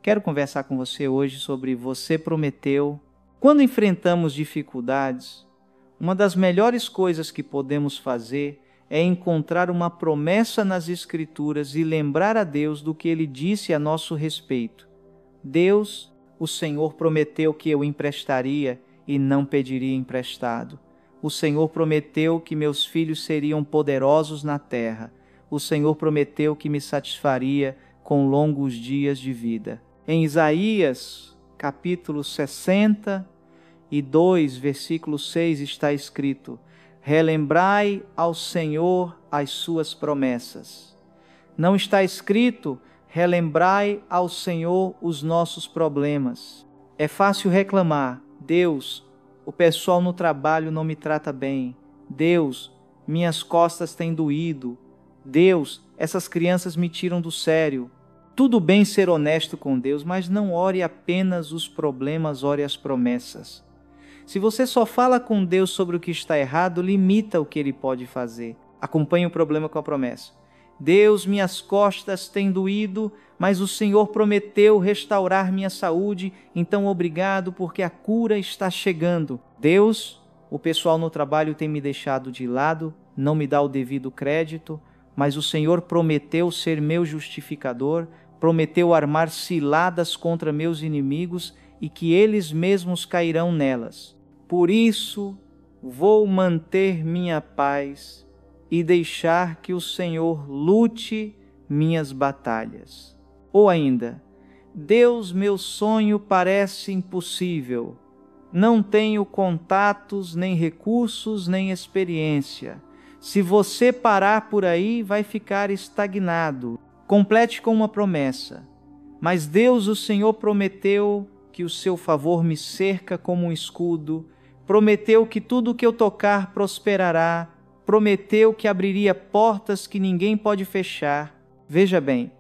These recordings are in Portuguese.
Quero conversar com você hoje sobre Você Prometeu. Quando enfrentamos dificuldades, uma das melhores coisas que podemos fazer é encontrar uma promessa nas Escrituras e lembrar a Deus do que Ele disse a nosso respeito. Deus, o Senhor prometeu que eu emprestaria e não pediria emprestado. O Senhor prometeu que meus filhos seriam poderosos na terra. O Senhor prometeu que me satisfaria com longos dias de vida. Em Isaías, capítulo 62, versículo 6, está escrito: relembrai ao Senhor as suas promessas. Não está escrito: relembrai ao Senhor os nossos problemas. É fácil reclamar: Deus, o pessoal no trabalho não me trata bem. Deus, minhas costas têm doído. Deus, essas crianças me tiram do sério. Tudo bem ser honesto com Deus, mas não ore apenas os problemas, ore as promessas. Se você só fala com Deus sobre o que está errado, limita o que Ele pode fazer. Acompanhe o problema com a promessa. Deus, minhas costas têm doído, mas o Senhor prometeu restaurar minha saúde, então obrigado porque a cura está chegando. Deus, o pessoal no trabalho tem me deixado de lado, não me dá o devido crédito, mas o Senhor prometeu ser meu justificador, prometeu armar ciladas contra meus inimigos e que eles mesmos cairão nelas. Por isso, vou manter minha paz e deixar que o Senhor lute minhas batalhas. Ou ainda, Deus, meu sonho parece impossível. Não tenho contatos, nem recursos, nem experiência. Se você parar por aí, vai ficar estagnado. Complete com uma promessa. Mas Deus, o Senhor, prometeu que o seu favor me cerca como um escudo, prometeu que tudo o que eu tocar prosperará, prometeu que abriria portas que ninguém pode fechar. Veja bem,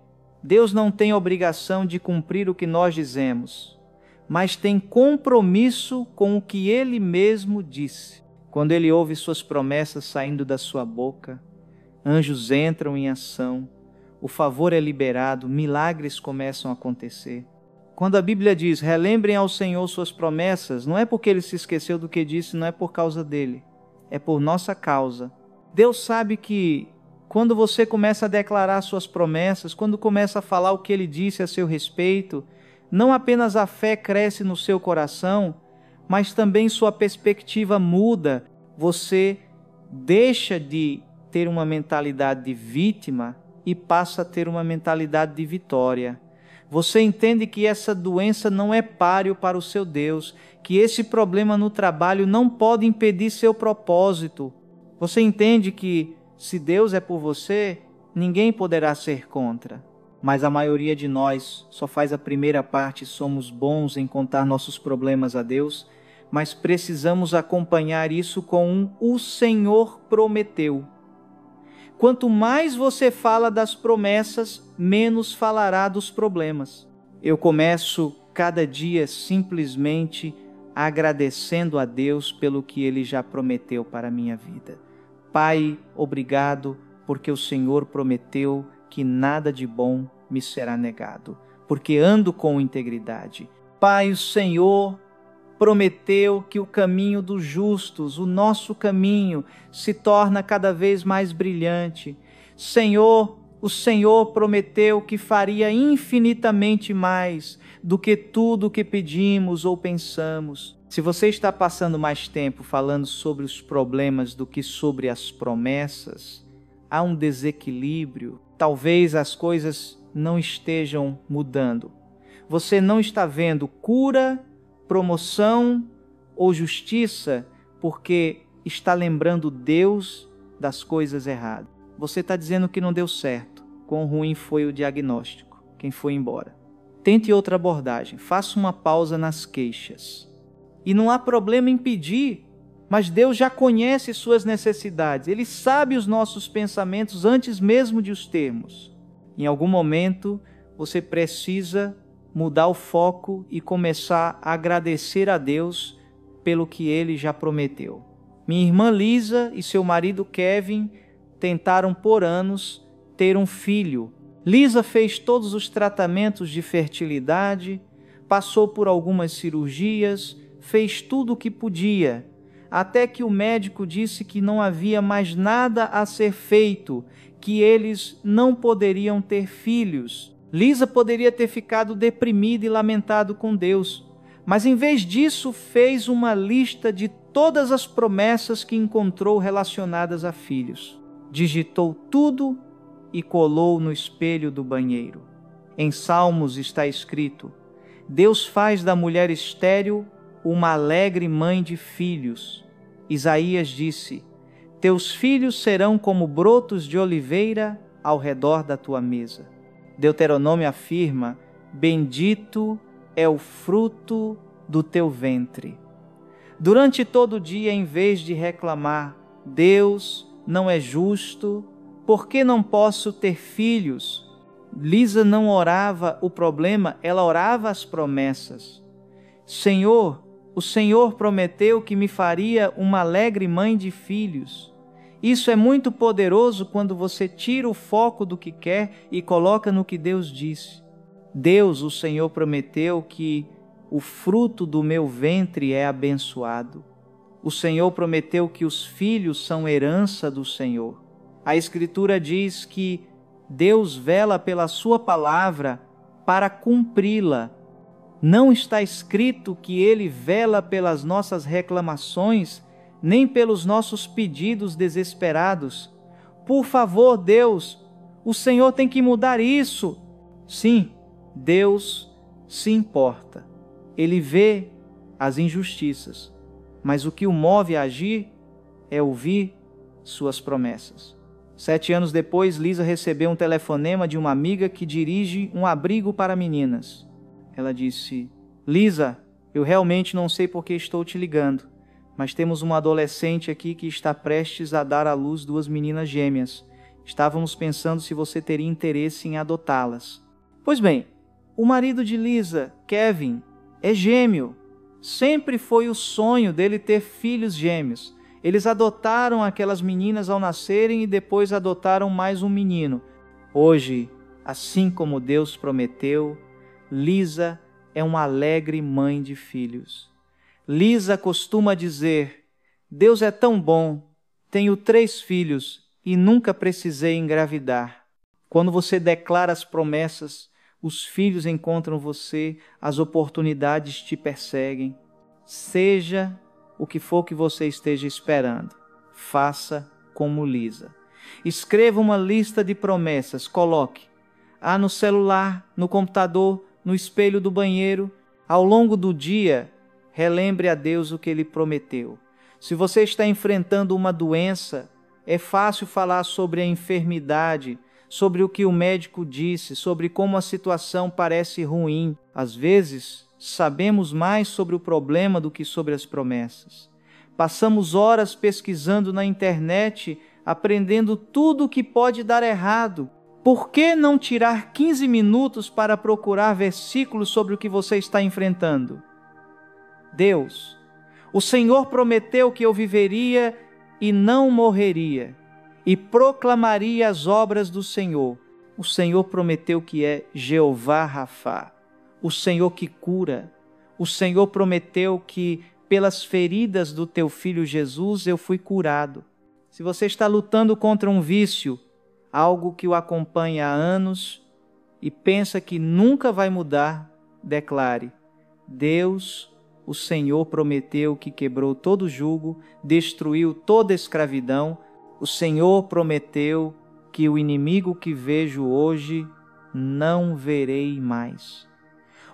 Deus não tem obrigação de cumprir o que nós dizemos, mas tem compromisso com o que Ele mesmo disse. Quando Ele ouve suas promessas saindo da sua boca, anjos entram em ação, o favor é liberado, milagres começam a acontecer. Quando a Bíblia diz, relembrem ao Senhor suas promessas, não é porque Ele se esqueceu do que disse, não é por causa dele, é por nossa causa. Deus sabe que quando você começa a declarar suas promessas, quando começa a falar o que Ele disse a seu respeito, não apenas a fé cresce no seu coração, mas também sua perspectiva muda. Você deixa de ter uma mentalidade de vítima e passa a ter uma mentalidade de vitória. Você entende que essa doença não é páreo para o seu Deus, que esse problema no trabalho não pode impedir seu propósito. Você entende que se Deus é por você, ninguém poderá ser contra. Mas a maioria de nós só faz a primeira parte, somos bons em contar nossos problemas a Deus, mas precisamos acompanhar isso com o Senhor prometeu. Quanto mais você fala das promessas, menos falará dos problemas. Eu começo cada dia simplesmente agradecendo a Deus pelo que Ele já prometeu para a minha vida. Pai, obrigado, porque o Senhor prometeu que nada de bom me será negado, porque ando com integridade. Pai, o Senhor prometeu que o caminho dos justos, o nosso caminho, se torna cada vez mais brilhante. Senhor, o Senhor prometeu que faria infinitamente mais do que tudo o que pedimos ou pensamos. Se você está passando mais tempo falando sobre os problemas do que sobre as promessas, há um desequilíbrio. Talvez as coisas não estejam mudando. Você não está vendo cura, promoção ou justiça porque está lembrando Deus das coisas erradas. Você está dizendo que não deu certo. Quão ruim foi o diagnóstico. Quem foi embora. Tente outra abordagem. Faça uma pausa nas queixas. E não há problema em pedir, mas Deus já conhece suas necessidades. Ele sabe os nossos pensamentos antes mesmo de os termos. Em algum momento, você precisa mudar o foco e começar a agradecer a Deus pelo que Ele já prometeu. Minha irmã Lisa e seu marido Kevin tentaram por anos ter um filho. Lisa fez todos os tratamentos de fertilidade, passou por algumas cirurgias, fez tudo o que podia, até que o médico disse que não havia mais nada a ser feito, que eles não poderiam ter filhos. Lisa poderia ter ficado deprimida e lamentado com Deus, mas em vez disso fez uma lista de todas as promessas que encontrou relacionadas a filhos. Digitou tudo e colou no espelho do banheiro. Em Salmos está escrito: Deus faz da mulher estéril uma alegre mãe de filhos. Isaías disse: Teus filhos serão como brotos de oliveira ao redor da tua mesa. Deuteronômio afirma: Bendito é o fruto do teu ventre. Durante todo o dia, em vez de reclamar, Deus não é justo, por que não posso ter filhos? Lisa não orava o problema, ela orava as promessas. Senhor, o Senhor prometeu que me faria uma alegre mãe de filhos. Isso é muito poderoso quando você tira o foco do que quer e coloca no que Deus disse. Deus, o Senhor, prometeu que o fruto do meu ventre é abençoado. O Senhor prometeu que os filhos são herança do Senhor. A Escritura diz que Deus vela pela sua palavra para cumpri-la. Não está escrito que Ele vela pelas nossas reclamações, nem pelos nossos pedidos desesperados. Por favor, Deus, o Senhor tem que mudar isso. Sim, Deus se importa. Ele vê as injustiças, mas o que o move a agir é ouvir suas promessas. 7 anos depois, Lisa recebeu um telefonema de uma amiga que dirige um abrigo para meninas. Ela disse: Lisa, eu realmente não sei por que estou te ligando, mas temos uma adolescente aqui que está prestes a dar à luz 2 meninas gêmeas. Estávamos pensando se você teria interesse em adotá-las. Pois bem, o marido de Lisa, Kevin, é gêmeo. Sempre foi o sonho dele ter filhos gêmeos. Eles adotaram aquelas meninas ao nascerem e depois adotaram mais um menino. Hoje, assim como Deus prometeu, Lisa é uma alegre mãe de filhos. Lisa costuma dizer: Deus é tão bom, tenho 3 filhos e nunca precisei engravidar. Quando você declara as promessas, os filhos encontram você, as oportunidades te perseguem. Seja o que for que você esteja esperando, faça como Lisa. Escreva uma lista de promessas, coloque no celular, no computador, no espelho do banheiro. Ao longo do dia, relembre a Deus o que Ele prometeu. Se você está enfrentando uma doença, é fácil falar sobre a enfermidade, sobre o que o médico disse, sobre como a situação parece ruim. Às vezes, sabemos mais sobre o problema do que sobre as promessas. Passamos horas pesquisando na internet, aprendendo tudo o que pode dar errado. Por que não tirar 15 minutos para procurar versículos sobre o que você está enfrentando? Deus, o Senhor prometeu que eu viveria e não morreria, e proclamaria as obras do Senhor. O Senhor prometeu que é Jeová Rafá, o Senhor que cura. O Senhor prometeu que pelas feridas do teu filho Jesus eu fui curado. Se você está lutando contra um vício, algo que o acompanha há anos e pensa que nunca vai mudar, declare: Deus, o Senhor prometeu que quebrou todo jugo, destruiu toda escravidão. O Senhor prometeu que o inimigo que vejo hoje não verei mais.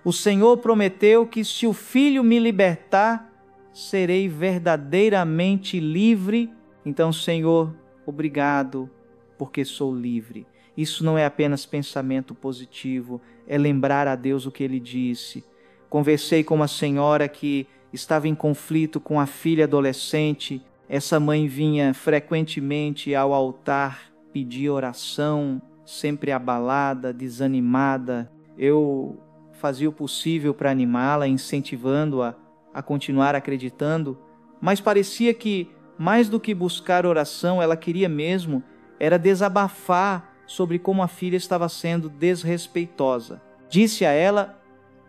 O Senhor prometeu que se o Filho me libertar, serei verdadeiramente livre. Então, Senhor, obrigado, porque sou livre. Isso não é apenas pensamento positivo, é lembrar a Deus o que Ele disse. Conversei com uma senhora que estava em conflito com a filha adolescente. Essa mãe vinha frequentemente ao altar pedir oração, sempre abalada, desanimada. Eu fazia o possível para animá-la, incentivando-a a continuar acreditando, mas parecia que, mais do que buscar oração, ela queria mesmo era desabafar sobre como a filha estava sendo desrespeitosa. Disse a ela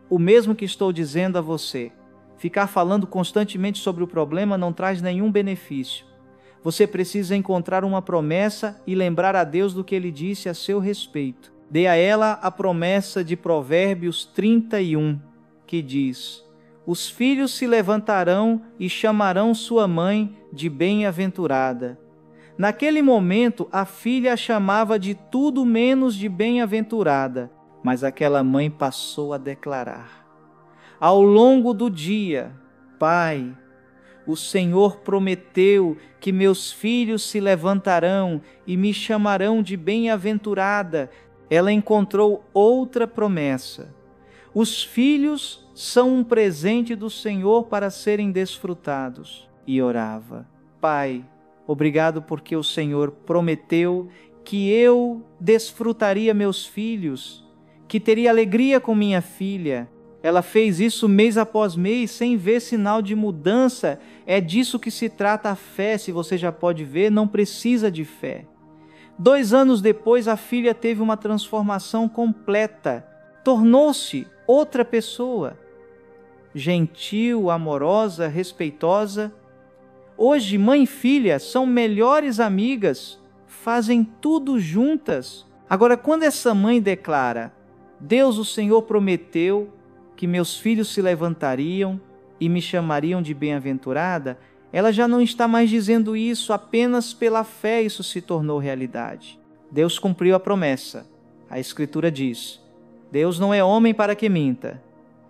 o mesmo que estou dizendo a você. Ficar falando constantemente sobre o problema não traz nenhum benefício. Você precisa encontrar uma promessa e lembrar a Deus do que Ele disse a seu respeito. Dê a ela a promessa de Provérbios 31, que diz: os filhos se levantarão e chamarão sua mãe de bem-aventurada. Naquele momento, a filha a chamava de tudo menos de bem-aventurada, mas aquela mãe passou a declarar: ao longo do dia, Pai, o Senhor prometeu que meus filhos se levantarão e me chamarão de bem-aventurada. Ela encontrou outra promessa. Os filhos são um presente do Senhor para serem desfrutados. E orava: Pai, obrigado porque o Senhor prometeu que eu desfrutaria meus filhos, que teria alegria com minha filha. Ela fez isso mês após mês, sem ver sinal de mudança. É disso que se trata a fé, se você já pode ver, não precisa de fé. 2 anos depois, a filha teve uma transformação completa. Tornou-se outra pessoa. Gentil, amorosa, respeitosa. Hoje, mãe e filha são melhores amigas, fazem tudo juntas. Agora, quando essa mãe declara: Deus, o Senhor prometeu que meus filhos se levantariam e me chamariam de bem-aventurada, ela já não está mais dizendo isso apenas pela fé, isso se tornou realidade. Deus cumpriu a promessa. A Escritura diz: Deus não é homem para que minta.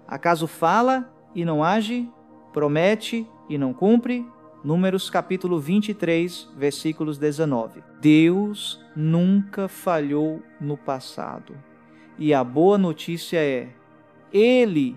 Acaso fala e não age? Promete e não cumpre? Números capítulo 23, versículos 19. Deus nunca falhou no passado. E a boa notícia é: Ele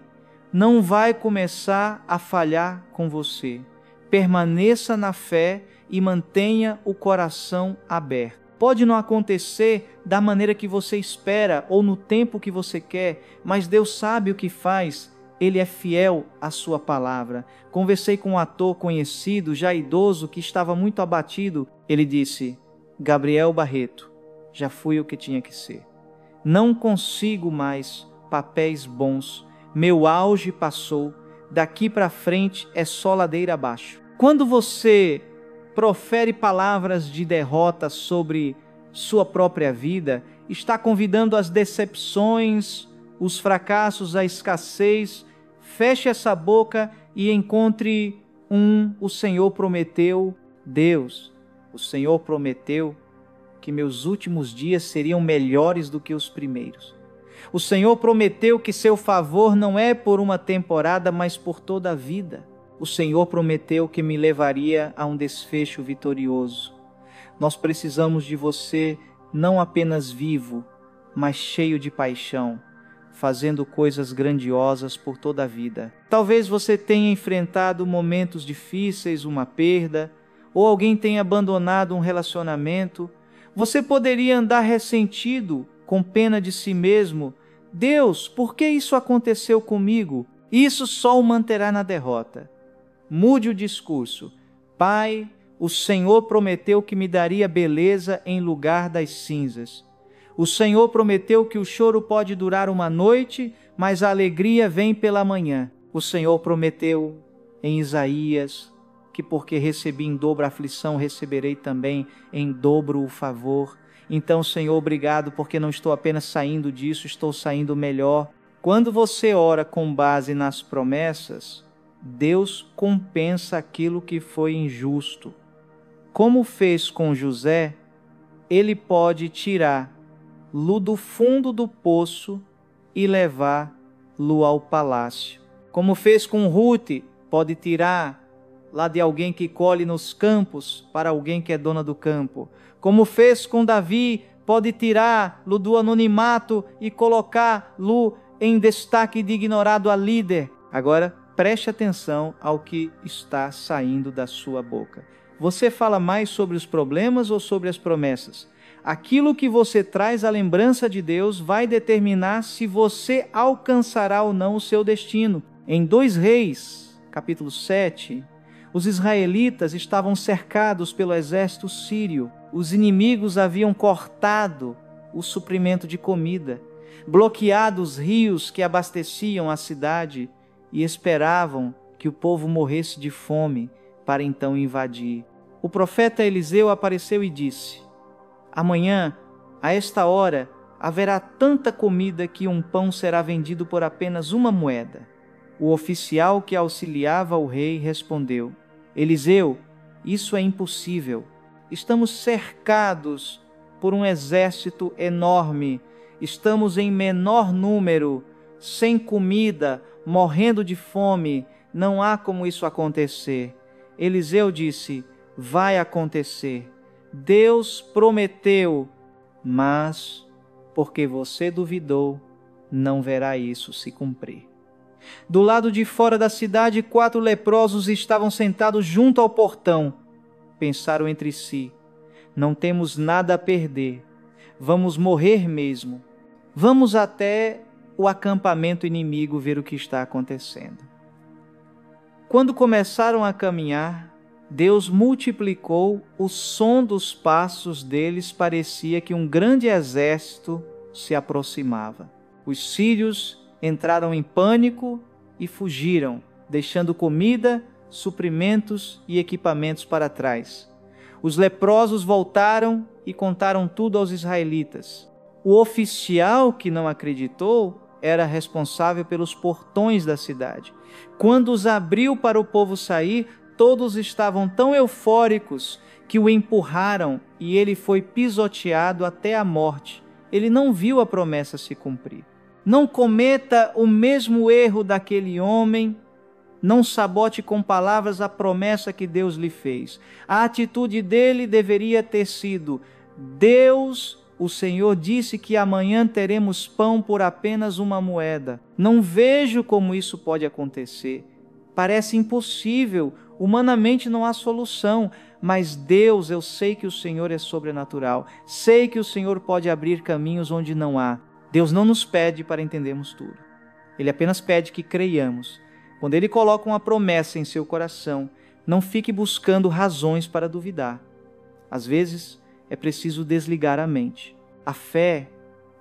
não vai começar a falhar com você. Permaneça na fé e mantenha o coração aberto. Pode não acontecer da maneira que você espera ou no tempo que você quer, mas Deus sabe o que faz. Ele é fiel à sua palavra. Conversei com um ator conhecido, já idoso, que estava muito abatido. Ele disse: Gabriel Barreto, já fui o que tinha que ser. Não consigo mais papéis bons. Meu auge passou. Daqui para frente é só ladeira abaixo. Quando você profere palavras de derrota sobre sua própria vida, está convidando as decepções, os fracassos, a escassez. Feche essa boca e encontre o Senhor prometeu. Deus, o Senhor prometeu que meus últimos dias seriam melhores do que os primeiros. O Senhor prometeu que seu favor não é por uma temporada, mas por toda a vida. O Senhor prometeu que me levaria a um desfecho vitorioso. Nós precisamos de você não apenas vivo, mas cheio de paixão, fazendo coisas grandiosas por toda a vida. Talvez você tenha enfrentado momentos difíceis, uma perda, ou alguém tenha abandonado um relacionamento. Você poderia andar ressentido, com pena de si mesmo. Deus, por que isso aconteceu comigo? Isso só o manterá na derrota. Mude o discurso. Pai, o Senhor prometeu que me daria beleza em lugar das cinzas. O Senhor prometeu que o choro pode durar uma noite, mas a alegria vem pela manhã. O Senhor prometeu em Isaías que porque recebi em dobro a aflição, receberei também em dobro o favor. Então, Senhor, obrigado, porque não estou apenas saindo disso, estou saindo melhor. Quando você ora com base nas promessas, Deus compensa aquilo que foi injusto. Como fez com José, Ele pode tirá-lo do fundo do poço e levar-lo ao palácio. Como fez com Ruth, pode tirar lá de alguém que colhe nos campos para alguém que é dona do campo. Como fez com Davi, pode tirá-lo do anonimato e colocá-lo em destaque de ignorado a líder. Agora, preste atenção ao que está saindo da sua boca. Você fala mais sobre os problemas ou sobre as promessas? Aquilo que você traz à lembrança de Deus vai determinar se você alcançará ou não o seu destino. Em 2 Reis, capítulo 7, os israelitas estavam cercados pelo exército sírio. Os inimigos haviam cortado o suprimento de comida, bloqueado os rios que abasteciam a cidade e esperavam que o povo morresse de fome para então invadir. O profeta Eliseu apareceu e disse: amanhã, a esta hora, haverá tanta comida que um pão será vendido por apenas uma moeda. O oficial que auxiliava o rei respondeu: Eliseu, isso é impossível. Estamos cercados por um exército enorme. Estamos em menor número, sem comida, morrendo de fome. Não há como isso acontecer. Eliseu disse: vai acontecer. Deus prometeu, mas porque você duvidou, não verá isso se cumprir. Do lado de fora da cidade, 4 leprosos estavam sentados junto ao portão. Pensaram entre si: não temos nada a perder, vamos morrer mesmo. Vamos até o acampamento inimigo ver o que está acontecendo. Quando começaram a caminhar, Deus multiplicou o som dos passos deles, parecia que um grande exército se aproximava. Os sírios entraram em pânico e fugiram, deixando comida, suprimentos e equipamentos para trás. Os leprosos voltaram e contaram tudo aos israelitas. O oficial que não acreditou era responsável pelos portões da cidade. Quando os abriu para o povo sair, todos estavam tão eufóricos que o empurraram e ele foi pisoteado até a morte. Ele não viu a promessa se cumprir. Não cometa o mesmo erro daquele homem. Não sabote com palavras a promessa que Deus lhe fez. A atitude dele deveria ter sido: Deus, o Senhor disse que amanhã teremos pão por apenas uma moeda. Não vejo como isso pode acontecer. Parece impossível. Humanamente não há solução, mas Deus, eu sei que o Senhor é sobrenatural. Sei que o Senhor pode abrir caminhos onde não há. Deus não nos pede para entendermos tudo. Ele apenas pede que creiamos. Quando Ele coloca uma promessa em seu coração, não fique buscando razões para duvidar. Às vezes, é preciso desligar a mente. A fé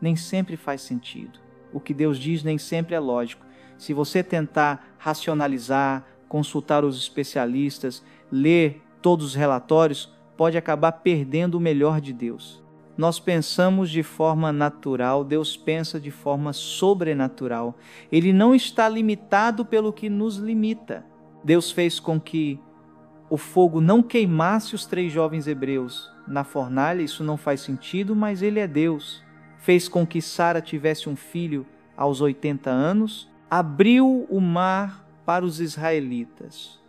nem sempre faz sentido. O que Deus diz nem sempre é lógico. Se você tentar racionalizar, consultar os especialistas, ler todos os relatórios, pode acabar perdendo o melhor de Deus. Nós pensamos de forma natural, Deus pensa de forma sobrenatural. Ele não está limitado pelo que nos limita. Deus fez com que o fogo não queimasse os 3 jovens hebreus na fornalha, isso não faz sentido, mas Ele é Deus. Fez com que Sara tivesse um filho aos 80 anos, abriu o mar para os israelitas,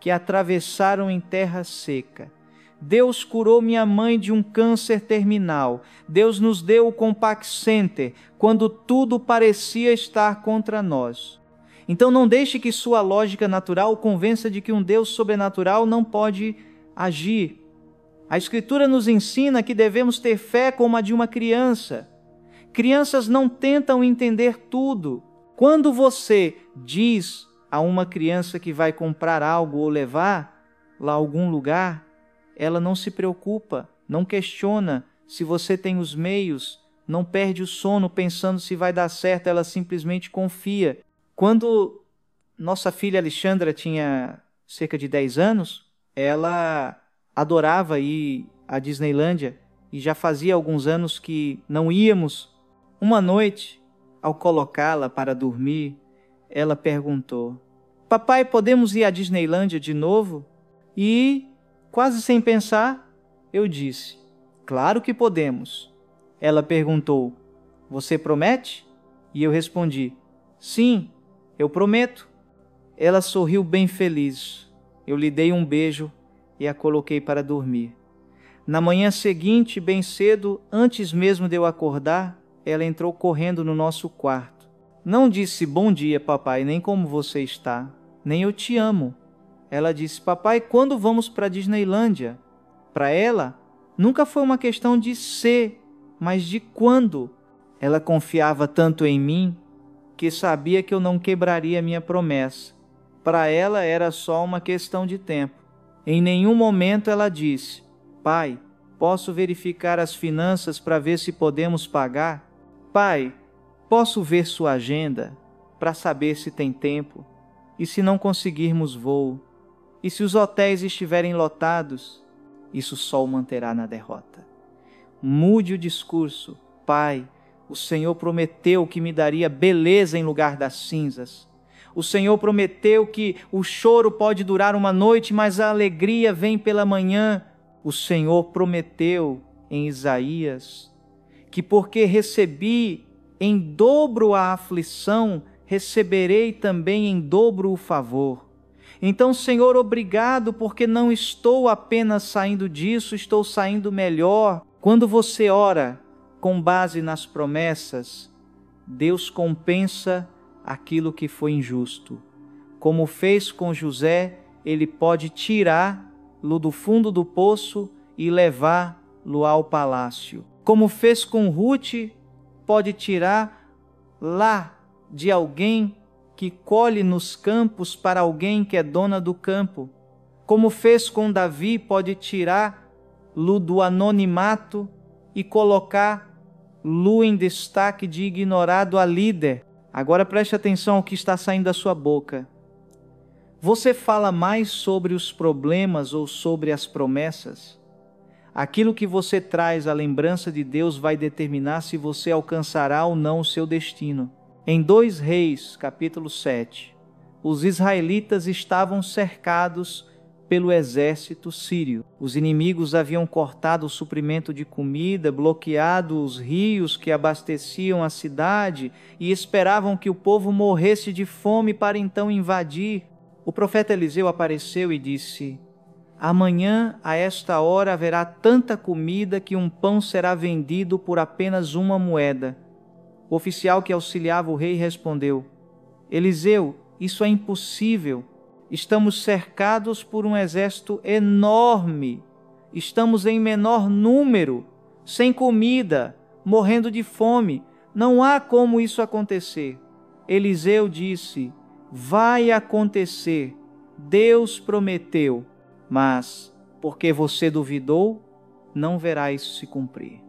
que atravessaram em terra seca. Deus curou minha mãe de um câncer terminal. Deus nos deu o Compaq Center, quando tudo parecia estar contra nós. Então não deixe que sua lógica natural o convença de que um Deus sobrenatural não pode agir. A Escritura nos ensina que devemos ter fé como a de uma criança. Crianças não tentam entender tudo. Quando você diz a uma criança que vai comprar algo ou levar lá a algum lugar, ela não se preocupa, não questiona se você tem os meios, não perde o sono pensando se vai dar certo, ela simplesmente confia. Quando nossa filha Alexandra tinha cerca de 10 anos, ela adorava ir à Disneylândia e já fazia alguns anos que não íamos. Uma noite, ao colocá-la para dormir, ela perguntou: papai, podemos ir à Disneylândia de novo? E, quase sem pensar, eu disse: claro que podemos. Ela perguntou: você promete? E eu respondi: sim, eu prometo. Ela sorriu bem feliz. Eu lhe dei um beijo e a coloquei para dormir. Na manhã seguinte, bem cedo, antes mesmo de eu acordar, ela entrou correndo no nosso quarto. Não disse bom dia, papai, nem como você está, nem eu te amo. Ela disse: papai, quando vamos para a Disneylândia? Para ela, nunca foi uma questão de ser, mas de quando. Ela confiava tanto em mim que sabia que eu não quebraria minha promessa. Para ela era só uma questão de tempo. Em nenhum momento ela disse: pai, posso verificar as finanças para ver se podemos pagar? Pai, posso ver sua agenda para saber se tem tempo? E se não conseguirmos voo? E se os hotéis estiverem lotados? Isso só o manterá na derrota. Mude o discurso. Pai, o Senhor prometeu que me daria beleza em lugar das cinzas. O Senhor prometeu que o choro pode durar uma noite, mas a alegria vem pela manhã. O Senhor prometeu em Isaías que porque recebi em dobro a aflição, receberei também em dobro o favor. Então, Senhor, obrigado, porque não estou apenas saindo disso, estou saindo melhor. Quando você ora com base nas promessas, Deus compensa aquilo que foi injusto. Como fez com José, Ele pode tirá-lo do fundo do poço e levá-lo ao palácio. Como fez com Ruth, pode tirar lá de alguém que colhe nos campos para alguém que é dona do campo. Como fez com Davi, pode tirá-lo do anonimato e colocá-lo em destaque de ignorado a líder. Agora preste atenção ao que está saindo da sua boca. Você fala mais sobre os problemas ou sobre as promessas? Aquilo que você traz à lembrança de Deus vai determinar se você alcançará ou não o seu destino. Em 2 Reis, capítulo 7, os israelitas estavam cercados pelo exército sírio. Os inimigos haviam cortado o suprimento de comida, bloqueado os rios que abasteciam a cidade e esperavam que o povo morresse de fome para então invadir. O profeta Eliseu apareceu e disse: amanhã, a esta hora, haverá tanta comida que um pão será vendido por apenas 1 moeda. O oficial que auxiliava o rei respondeu: Eliseu, isso é impossível. Estamos cercados por um exército enorme. Estamos em menor número, sem comida, morrendo de fome. Não há como isso acontecer. Eliseu disse: vai acontecer. Deus prometeu. Mas, porque você duvidou, não verá isso se cumprir.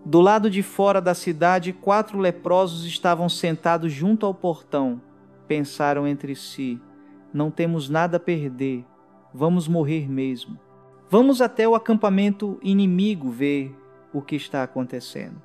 Do lado de fora da cidade, 4 leprosos estavam sentados junto ao portão. Pensaram entre si: não temos nada a perder, vamos morrer mesmo. Vamos até o acampamento inimigo ver o que está acontecendo.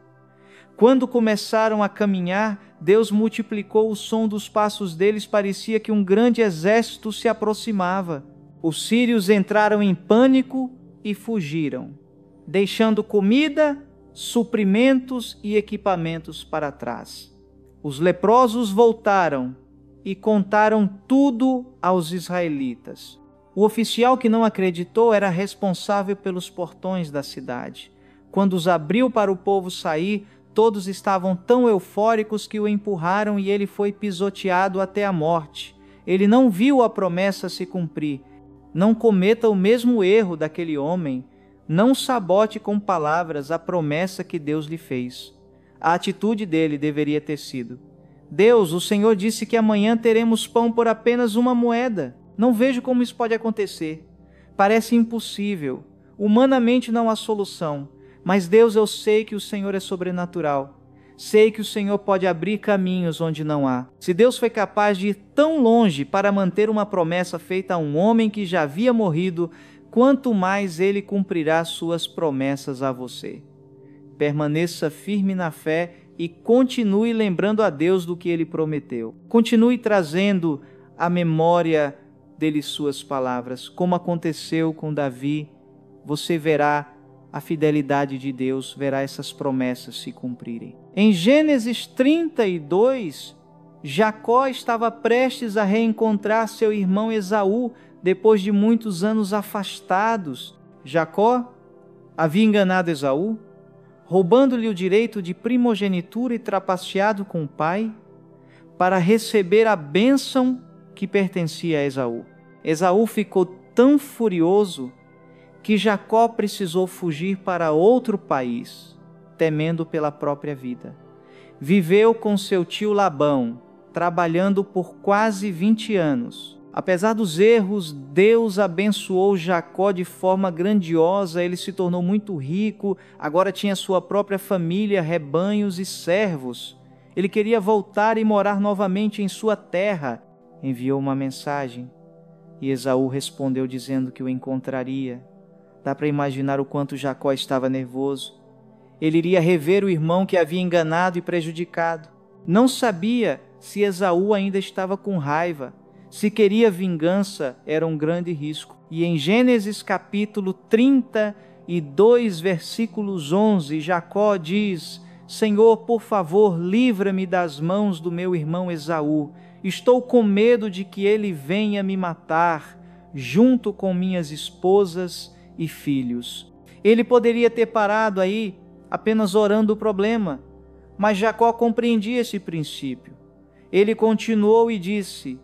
Quando começaram a caminhar, Deus multiplicou o som dos passos deles, parecia que um grande exército se aproximava. Os sírios entraram em pânico e fugiram, deixando comida, suprimentos e equipamentos para trás. Os leprosos voltaram e contaram tudo aos israelitas. O oficial que não acreditou era responsável pelos portões da cidade. Quando os abriu para o povo sair, todos estavam tão eufóricos que o empurraram e ele foi pisoteado até a morte. Ele não viu a promessa se cumprir. Não cometa o mesmo erro daquele homem. Não sabote com palavras a promessa que Deus lhe fez. A atitude dele deveria ter sido: Deus, o Senhor disse que amanhã teremos pão por apenas 1 moeda. Não vejo como isso pode acontecer. Parece impossível. Humanamente não há solução. Mas Deus, eu sei que o Senhor é sobrenatural. Sei que o Senhor pode abrir caminhos onde não há. Se Deus foi capaz de ir tão longe para manter uma promessa feita a um homem que já havia morrido, quanto mais Ele cumprirá suas promessas a você. Permaneça firme na fé e continue lembrando a Deus do que Ele prometeu. Continue trazendo à memória dele suas palavras. Como aconteceu com Davi, você verá a fidelidade de Deus, verá essas promessas se cumprirem. Em Gênesis 32, Jacó estava prestes a reencontrar seu irmão Esaú, depois de muitos anos afastados. Jacó havia enganado Esaú, roubando-lhe o direito de primogenitura e trapaceado com o pai, para receber a bênção que pertencia a Esaú. Esaú ficou tão furioso que Jacó precisou fugir para outro país, temendo pela própria vida. Viveu com seu tio Labão, trabalhando por quase 20 anos. Apesar dos erros, Deus abençoou Jacó de forma grandiosa, ele se tornou muito rico, agora tinha sua própria família, rebanhos e servos. Ele queria voltar e morar novamente em sua terra. Enviou uma mensagem e Esaú respondeu dizendo que o encontraria. Dá para imaginar o quanto Jacó estava nervoso. Ele iria rever o irmão que havia enganado e prejudicado. Não sabia se Esaú ainda estava com raiva. Se queria vingança, era um grande risco. E em Gênesis capítulo 32, versículos 11, Jacó diz: Senhor, por favor, livra-me das mãos do meu irmão Esaú. Estou com medo de que ele venha me matar, junto com minhas esposas e filhos. Ele poderia ter parado aí, apenas orando o problema, mas Jacó compreendia esse princípio. Ele continuou e disse: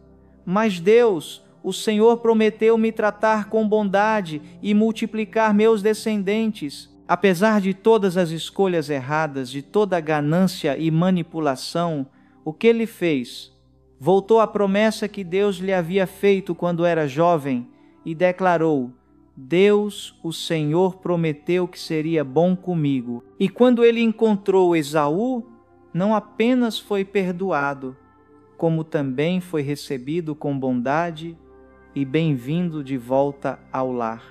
Mas Deus, o Senhor prometeu me tratar com bondade e multiplicar meus descendentes. Apesar de todas as escolhas erradas, de toda a ganância e manipulação, o que ele fez? Voltou à promessa que Deus lhe havia feito quando era jovem e declarou: Deus, o Senhor, prometeu que seria bom comigo. E quando ele encontrou Esaú, não apenas foi perdoado, como também foi recebido com bondade e bem-vindo de volta ao lar.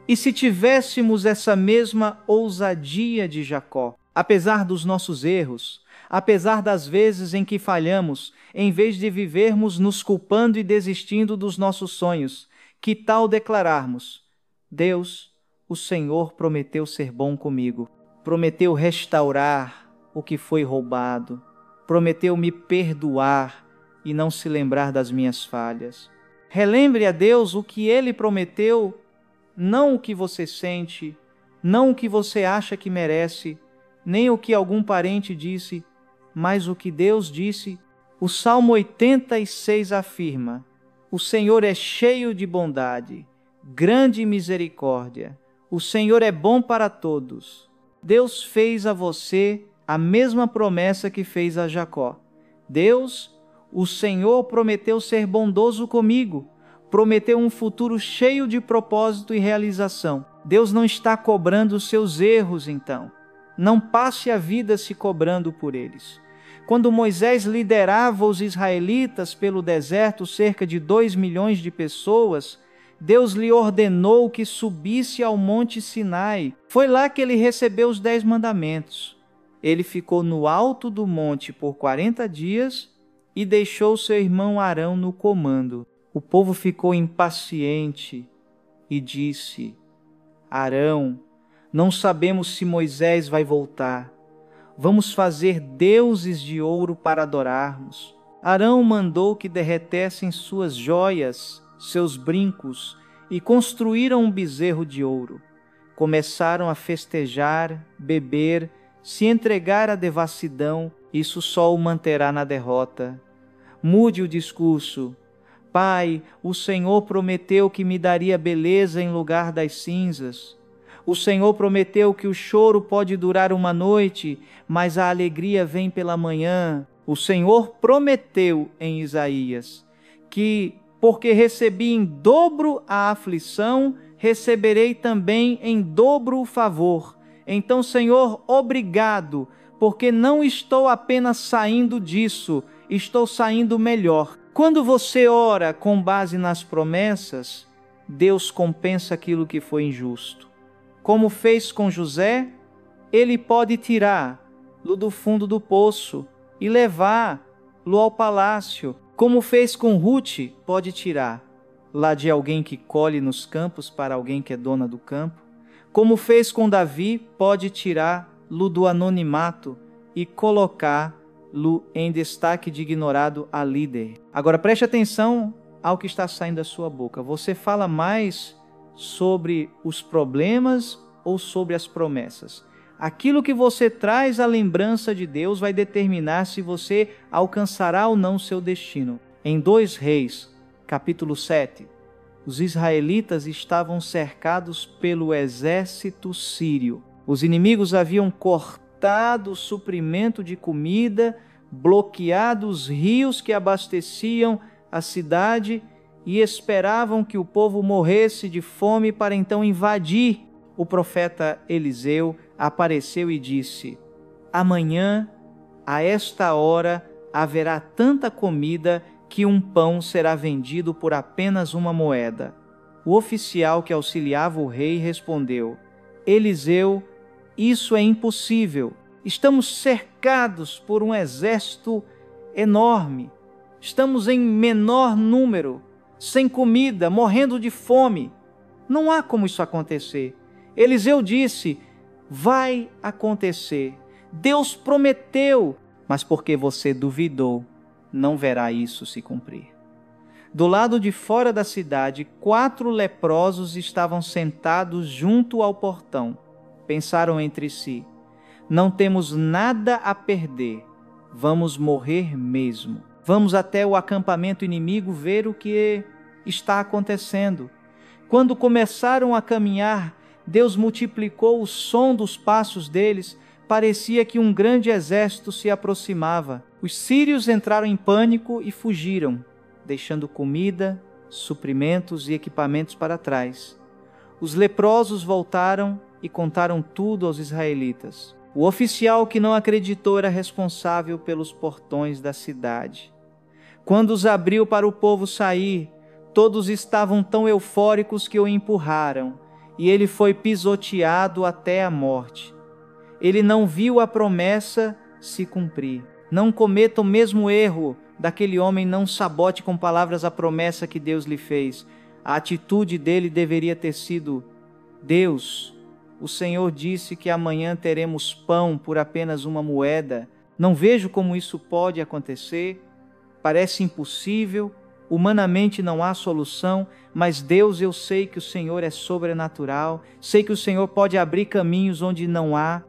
E se tivéssemos essa mesma ousadia de Jacó, apesar dos nossos erros, apesar das vezes em que falhamos, em vez de vivermos nos culpando e desistindo dos nossos sonhos, que tal declararmos: Deus, o Senhor prometeu ser bom comigo, prometeu restaurar o que foi roubado, prometeu me perdoar e não se lembrar das minhas falhas. Relembre a Deus o que Ele prometeu, não o que você sente, não o que você acha que merece, nem o que algum parente disse, mas o que Deus disse. O Salmo 86 afirma: O Senhor é cheio de bondade, grande misericórdia. O Senhor é bom para todos. Deus fez a você a mesma promessa que fez a Jacó. Deus, o Senhor, prometeu ser bondoso comigo, prometeu um futuro cheio de propósito e realização. Deus não está cobrando os seus erros, então. Não passe a vida se cobrando por eles. Quando Moisés liderava os israelitas pelo deserto, cerca de 2 milhões de pessoas, Deus lhe ordenou que subisse ao Monte Sinai. Foi lá que ele recebeu os 10 mandamentos. Ele ficou no alto do monte por 40 dias e deixou seu irmão Arão no comando. O povo ficou impaciente e disse: Arão, não sabemos se Moisés vai voltar. Vamos fazer deuses de ouro para adorarmos. Arão mandou que derretessem suas joias, seus brincos, e construíram um bezerro de ouro. Começaram a festejar, beber, se entregar à devassidão. Isso só o manterá na derrota. Mude o discurso. Pai, o Senhor prometeu que me daria beleza em lugar das cinzas. O Senhor prometeu que o choro pode durar uma noite, mas a alegria vem pela manhã. O Senhor prometeu em Isaías que, porque recebi em dobro a aflição, receberei também em dobro o favor. Então, Senhor, obrigado, porque não estou apenas saindo disso, estou saindo melhor. Quando você ora com base nas promessas, Deus compensa aquilo que foi injusto. Como fez com José, Ele pode tirá-lo do fundo do poço e levá-lo ao palácio. Como fez com Ruth, pode tirar lá de alguém que colhe nos campos para alguém que é dona do campo. Como fez com Davi, pode tirá-lo do anonimato e colocá-lo em destaque de ignorado a líder. Agora preste atenção ao que está saindo da sua boca. Você fala mais sobre os problemas ou sobre as promessas? Aquilo que você traz à lembrança de Deus vai determinar se você alcançará ou não o seu destino. Em 2 Reis, capítulo 7, os israelitas estavam cercados pelo exército sírio. Os inimigos haviam cortado o suprimento de comida, bloqueado os rios que abasteciam a cidade e esperavam que o povo morresse de fome para então invadir. O profeta Eliseu apareceu e disse: amanhã, a esta hora, haverá tanta comida que um pão será vendido por apenas uma moeda. O oficial que auxiliava o rei respondeu: Eliseu, isso é impossível. Estamos cercados por um exército enorme. Estamos em menor número, sem comida, morrendo de fome. Não há como isso acontecer. Eliseu disse: vai acontecer. Deus prometeu, mas porque você duvidou, não verá isso se cumprir. Do lado de fora da cidade, 4 leprosos estavam sentados junto ao portão. Pensaram entre si: não temos nada a perder, vamos morrer mesmo. Vamos até o acampamento inimigo ver o que está acontecendo. Quando começaram a caminhar, Deus multiplicou o som dos passos deles. Parecia que um grande exército se aproximava. Os sírios entraram em pânico e fugiram, deixando comida, suprimentos e equipamentos para trás. Os leprosos voltaram e contaram tudo aos israelitas. O oficial que não acreditou era responsável pelos portões da cidade. Quando os abriu para o povo sair, todos estavam tão eufóricos que o empurraram, e ele foi pisoteado até a morte. Ele não viu a promessa se cumprir. Não cometa o mesmo erro daquele homem, não sabote com palavras a promessa que Deus lhe fez. A atitude dele deveria ter sido: Deus, o Senhor disse que amanhã teremos pão por apenas uma moeda. Não vejo como isso pode acontecer. Parece impossível, humanamente não há solução, mas Deus, eu sei que o Senhor é sobrenatural, sei que o Senhor pode abrir caminhos onde não há.